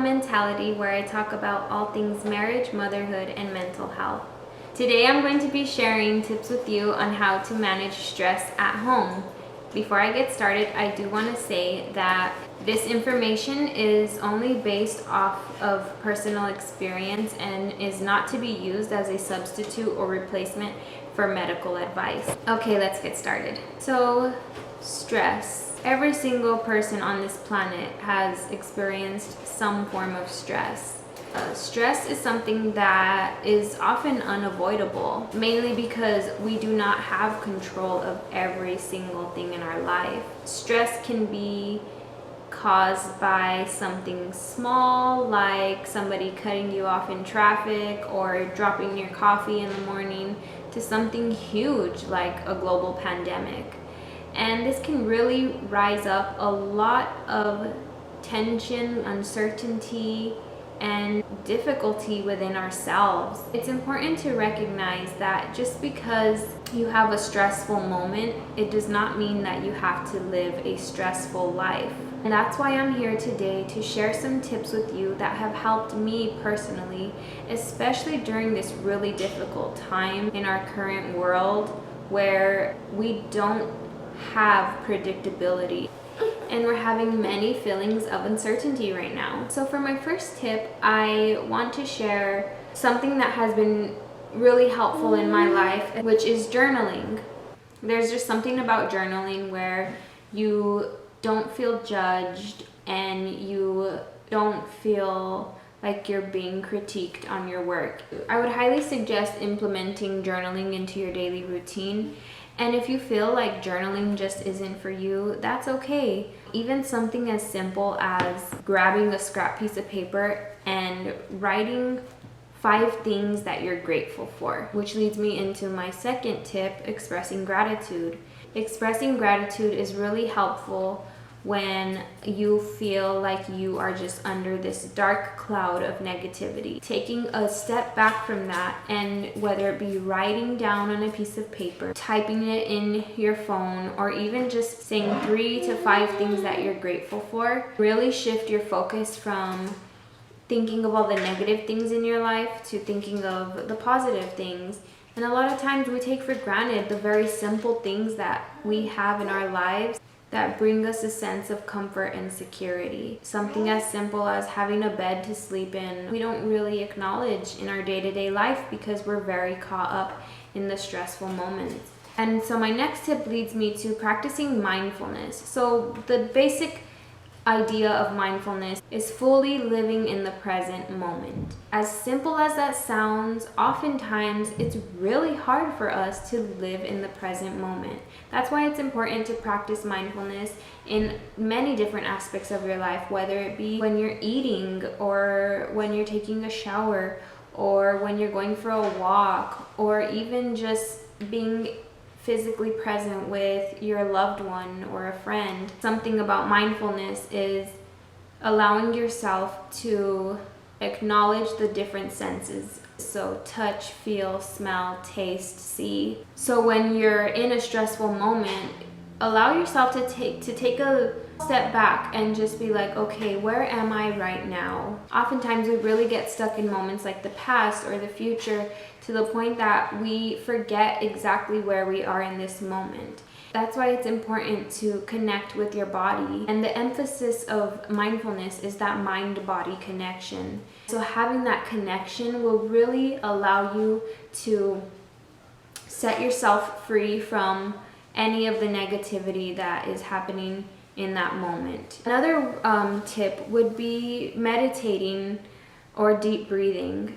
Mentality, where I talk about all things marriage, motherhood, and mental health. Today I'm going to be sharing tips with you on how to manage stress at home. Before I get started, I do want to say that this information is only based off of personal experience and is not to be used as a substitute or replacement for medical advice. Okay, let's get started. So, stress. Every single person on this planet has experienced some form of stress. Stress is something that is often unavoidable, mainly because we do not have control of every single thing in our life. Stress can be caused by something small, like somebody cutting you off in traffic or dropping your coffee in the morning, to something huge like a global pandemic. And this can really rise up a lot of tension, uncertainty, and difficulty within ourselves. It's important to recognize that just because you have a stressful moment, it does not mean that you have to live a stressful life. And that's why I'm here today to share some tips with you that have helped me personally, especially during this really difficult time in our current world where we don't have predictability and we're having many feelings of uncertainty right now. So for my first tip, I want to share something that has been really helpful in my life, which is journaling. There's just something about journaling where you don't feel judged and you don't feel like you're being critiqued on your work. I would highly suggest implementing journaling into your daily routine. And if you feel like journaling just isn't for you, that's okay. Even something as simple as grabbing a scrap piece of paper and writing 5 things that you're grateful for, which leads me into my second tip, expressing gratitude. Expressing gratitude is really helpful when you feel like you are just under this dark cloud of negativity. Taking a step back from that, and whether it be writing down on a piece of paper, typing it in your phone, or even just saying 3 to 5 things that you're grateful for, really shift your focus from thinking of all the negative things in your life to thinking of the positive things. And a lot of times we take for granted the very simple things that we have in our lives that bring us a sense of comfort and security. Something as simple as having a bed to sleep in, we don't really acknowledge in our day-to-day life because we're very caught up in the stressful moments. And so my next tip leads me to practicing mindfulness. So the basic idea of mindfulness is fully living in the present moment. As simple as that sounds, oftentimes it's really hard for us to live in the present moment. That's why it's important to practice mindfulness in many different aspects of your life, whether it be when you're eating or when you're taking a shower or when you're going for a walk, or even just being physically present with your loved one or a friend. Something about mindfulness is allowing yourself to acknowledge the different senses. So touch, feel, smell, taste, see. So when you're in a stressful moment, allow yourself to take a step back and just be like, okay, where am I right now? Oftentimes we really get stuck in moments like the past or the future to the point that we forget exactly where we are in this moment. That's why it's important to connect with your body. And the emphasis of mindfulness is that mind-body connection. So having that connection will really allow you to set yourself free from any of the negativity that is happening in that moment. Another tip would be meditating or deep breathing.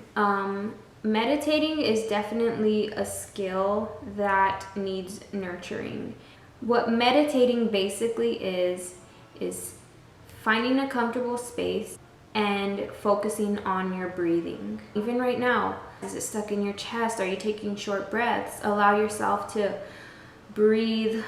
Meditating is definitely a skill that needs nurturing. What meditating basically is finding a comfortable space and focusing on your breathing. Even right now, is it stuck in your chest? Are you taking short breaths? Allow yourself to breathe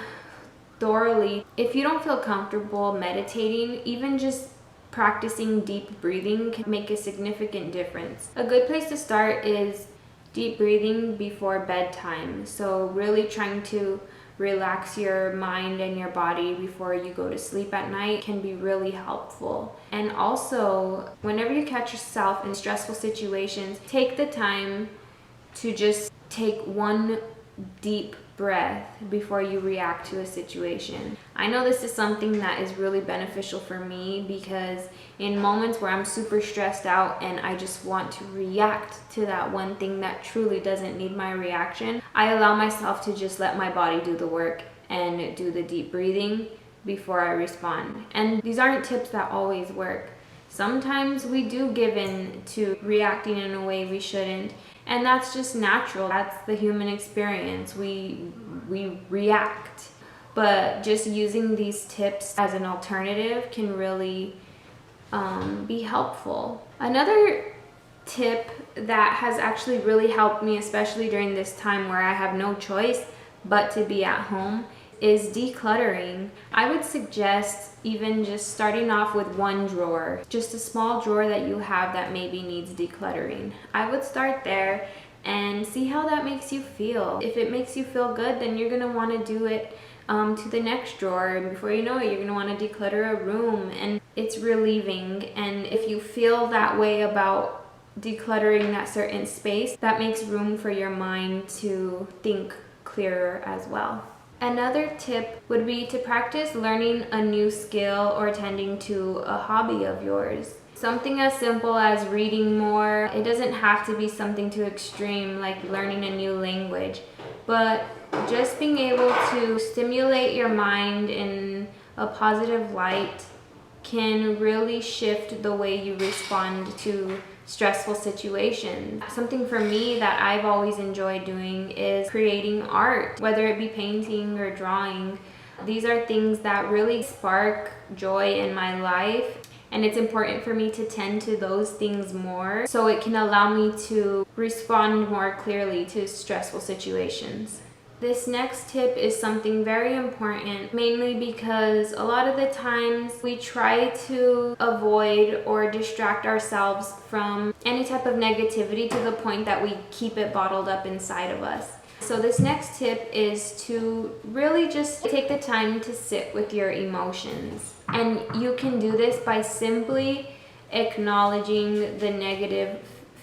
thoroughly. If you don't feel comfortable meditating, even just practicing deep breathing can make a significant difference. A good place to start is deep breathing before bedtime. So really trying to relax your mind and your body before you go to sleep at night can be really helpful. And also, whenever you catch yourself in stressful situations, take the time to just take one deep breath before you react to a situation. I know this is something that is really beneficial for me, because in moments where I'm super stressed out and I just want to react to that one thing that truly doesn't need my reaction, I allow myself to just let my body do the work and do the deep breathing before I respond. And these aren't tips that always work. Sometimes we do give in to reacting in a way we shouldn't, and that's just natural. That's the human experience. We react. But just using these tips as an alternative can really be helpful. Another tip that has actually really helped me, especially during this time where I have no choice but to be at home, is decluttering. I would suggest even just starting off with one drawer, just a small drawer that you have that maybe needs decluttering. I would start there and see how that makes you feel. If it makes you feel good, then you're gonna wanna do it to the next drawer, and before you know it, you're gonna wanna declutter a room, and it's relieving. And if you feel that way about decluttering that certain space, that makes room for your mind to think clearer as well. Another tip would be to practice learning a new skill or tending to a hobby of yours. Something as simple as reading more. It doesn't have to be something too extreme like learning a new language, but just being able to stimulate your mind in a positive light can really shift the way you respond to stressful situations. Something for me that I've always enjoyed doing is creating art, whether it be painting or drawing. These are things that really spark joy in my life, and it's important for me to tend to those things more so it can allow me to respond more clearly to stressful situations. This next tip is something very important, mainly because a lot of the times we try to avoid or distract ourselves from any type of negativity to the point that we keep it bottled up inside of us. So this next tip is to really just take the time to sit with your emotions. And you can do this by simply acknowledging the negative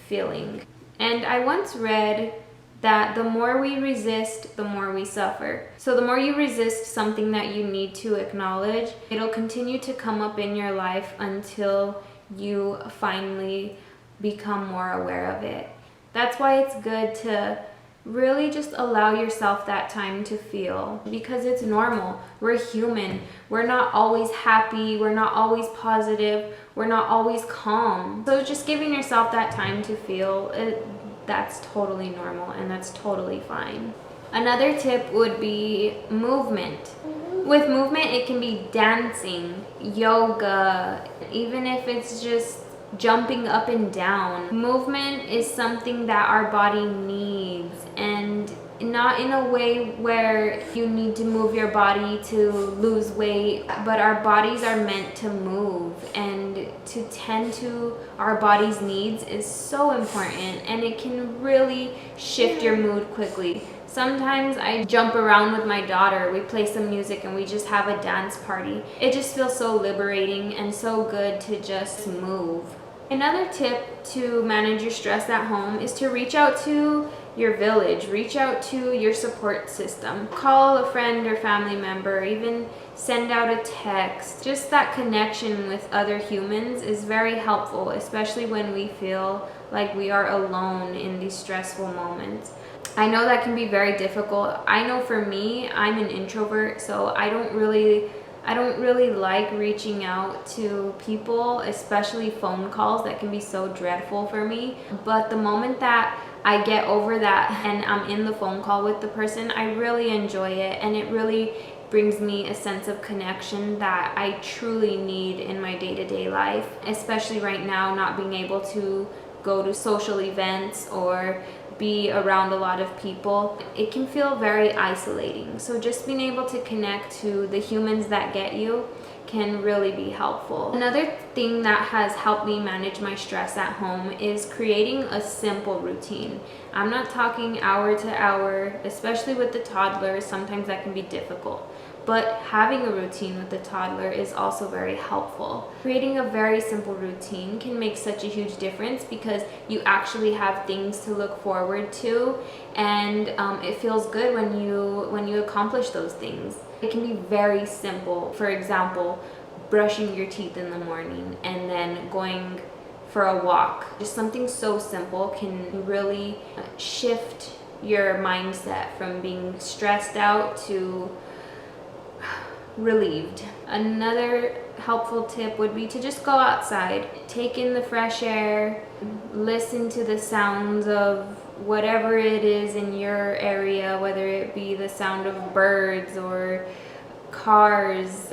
feeling. And I once read that the more we resist, the more we suffer. So the more you resist something that you need to acknowledge, it'll continue to come up in your life until you finally become more aware of it. That's why it's good to really just allow yourself that time to feel, because it's normal. We're human. We're not always happy. We're not always positive. We're not always calm. So just giving yourself that time to feel, that's totally normal and that's totally fine. Another tip would be movement. With movement, it can be dancing, yoga, even if it's just jumping up and down. Movement is something that our body needs, and not in a way where you need to move your body to lose weight, but our bodies are meant to move, and to tend to our body's needs is so important, and it can really shift your mood quickly. Sometimes I jump around with my daughter, we play some music and we just have a dance party. It just feels so liberating and so good to just move. Another tip to manage your stress at home is to reach out to your village, reach out to your support system. Call a friend or family member, even send out a text. Just that connection with other humans is very helpful, especially when we feel like we are alone in these stressful moments. I know that can be very difficult. I know for me, I'm an introvert, so I don't really like reaching out to people, especially phone calls. That can be so dreadful for me. But the moment that I get over that and I'm in the phone call with the person, I really enjoy it, and it really brings me a sense of connection that I truly need in my day-to-day life, especially right now, not being able to go to social events or be around a lot of people, it can feel very isolating. So just being able to connect to the humans that get you can really be helpful. Another thing that has helped me manage my stress at home is creating a simple routine. I'm not talking hour to hour, especially with the toddler. Sometimes that can be difficult. But having a routine with the toddler is also very helpful. Creating a very simple routine can make such a huge difference because you actually have things to look forward to, and it feels good when you accomplish those things. It can be very simple. For example, brushing your teeth in the morning and then going for a walk. Just something so simple can really shift your mindset from being stressed out to relieved. Another helpful tip would be to just go outside, take in the fresh air, listen to the sounds of whatever it is in your area, whether it be the sound of birds or cars,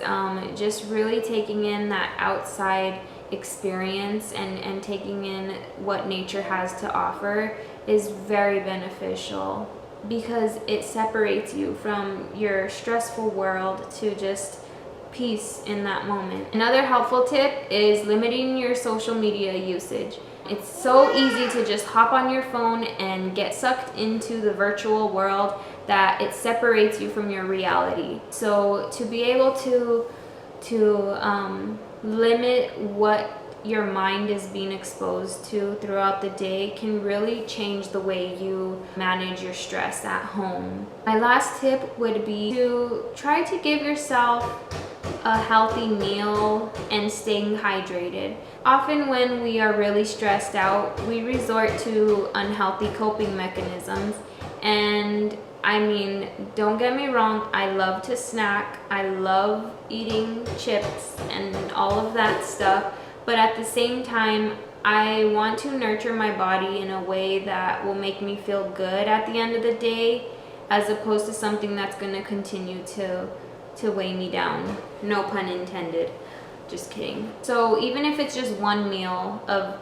just really taking in that outside experience and taking in what nature has to offer is very beneficial, because it separates you from your stressful world to just peace in that moment. Another helpful tip is limiting your social media usage. It's so easy to just hop on your phone and get sucked into the virtual world that it separates you from your reality. So to be able to limit what your mind is being exposed to throughout the day can really change the way you manage your stress at home. My last tip would be to try to give yourself a healthy meal and staying hydrated. Often when we are really stressed out, we resort to unhealthy coping mechanisms. And I mean, don't get me wrong, I love to snack. I love eating chips and all of that stuff. But at the same time, I want to nurture my body in a way that will make me feel good at the end of the day, as opposed to something that's going to continue to weigh me down. No pun intended. Just kidding. So even if it's just one meal of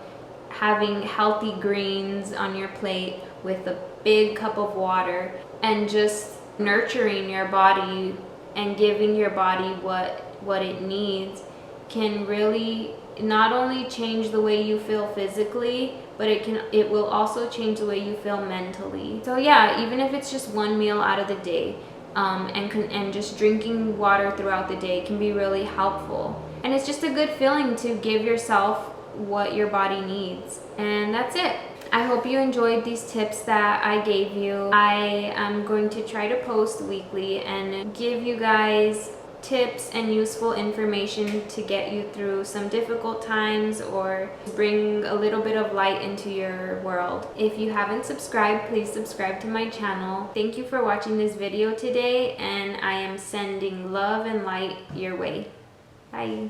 having healthy greens on your plate with a big cup of water and just nurturing your body and giving your body what it needs can really not only change the way you feel physically, but it will also change the way you feel mentally. So yeah, even if it's just one meal out of the day, and just drinking water throughout the day can be really helpful. And it's just a good feeling to give yourself what your body needs. And that's it. I hope you enjoyed these tips that I gave you. I am going to try to post weekly and give you guys tips and useful information to get you through some difficult times or bring a little bit of light into your world. If you haven't subscribed, please subscribe to my channel. Thank you for watching this video today, and I am sending love and light your way. Bye.